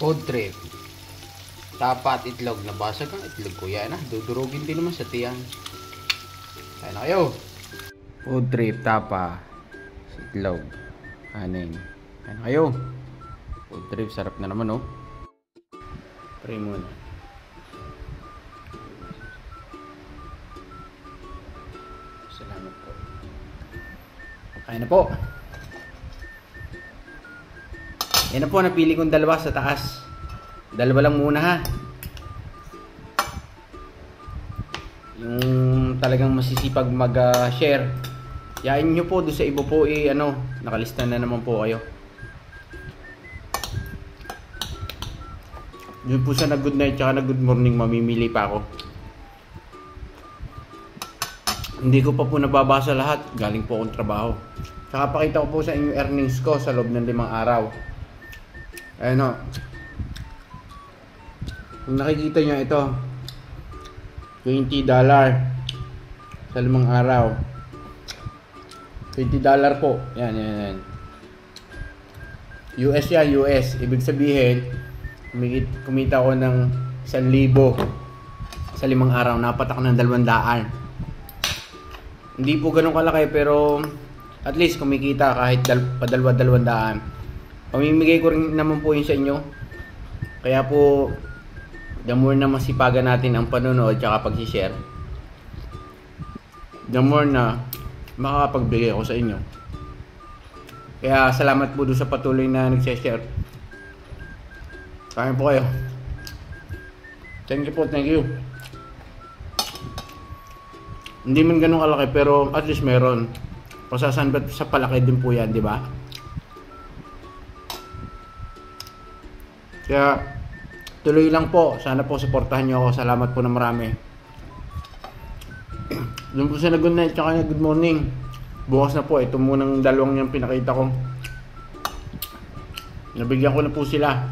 Food trip. Tapat itlog. Nabasag ang itlog ko. Yan na. Dudurugin din naman sa tiyan. Kaya na kayo. Food trip. Tapa. Itlog. Kanin. Kaya na kayo. Food trip. Sarap na naman, oh. Try muna. Salamat po. Kaya na po. Yan na po. Napili kong dalawa sa taas. Dalawa lang muna, ha. Yung talagang masisipag mag-share. Yain nyo po. Doon sa iba po nakalista na naman po kayo. Doon po sa good night tsaka good morning, mamimili pa ako. Hindi ko pa po nababasa lahat. Galing po akong trabaho. Tsaka pakita ko po sa inyo earnings ko sa loob ng 5 araw. Ayun o. Kung nakikita nyo ito, $20 sa 5 araw. $20 po. Yan. US yan, US. Ibig sabihin, kumita ko ng 1,000 sa 5 araw. Napatak ng 200. Hindi po ganun kalaki, pero at least kumikita kahit pa-200. Pamimigay ko rin naman po yun sa inyo. Kaya po, the more na masipagan natin ang panonood tsaka pag-share, the more na makakapagbigay ako sa inyo. Kaya salamat po doon sa patuloy na nag-share. Kaya po kayo. Thank you po, thank you. Hindi man ganun kalaki, pero at least meron. Pasasanbat sa palaki din po yan, di ba? Kaya tuloy lang po. Sana po suportahan nyo ako. Salamat po na marami. Doon po sa good night tsaka good morning. Bukas na po. Ito munang dalawang yung pinakita ko. Nabigyan ko na po sila.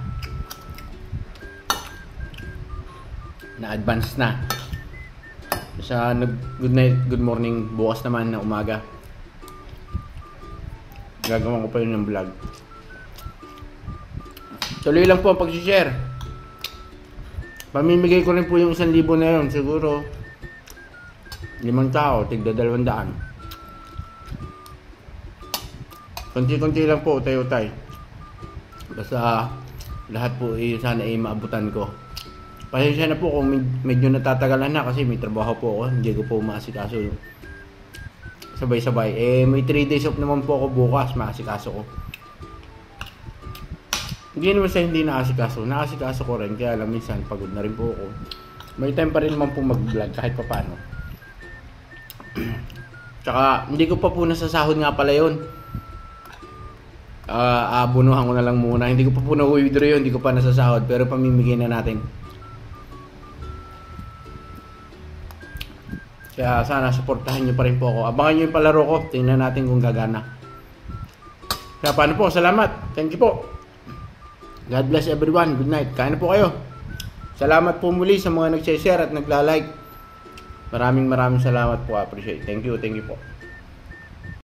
Na-advance na. Sa good night, good morning. Bukas naman na umaga. Gagawa ko pa yun ng vlog. Tuloy lang po ang pag-share. Pamimigay ko rin po yung 1,000 na yun. Siguro 5 tao, tigda 200. Konti-konti lang po, utay-utay. Basta lahat po sana maabutan ko. Pasensya na po kung medyo natatagalan na kasi may trabaho po ako. Hindi ko po maasikaso sabay-sabay. May 3 days off naman po ako bukas, maasikaso ko. Hindi naman sa hindi naasikaso. Naasikaso ko rin. Kaya alam, minsan pagod na rin po ako. May time pa rin naman po mag-vlog kahit pa paano. Tsaka hindi ko pa po nasasahod nga pala yun. Aabonohan ko na lang muna. Hindi ko pa po na-withdraw yun. Hindi ko pa nasasahod. Pero pamimigay na natin. Kaya sana supportahan nyo pa rin po ako. Abangan nyo yung palaro ko. Tingnan natin kung gagana. Kaya paano po? Salamat. Thank you po. God bless everyone. Good night. Kain na po kayo. Salamat po muli sa mga nag-share at nagla-like. Maraming salamat po. Appreciate. Thank you po.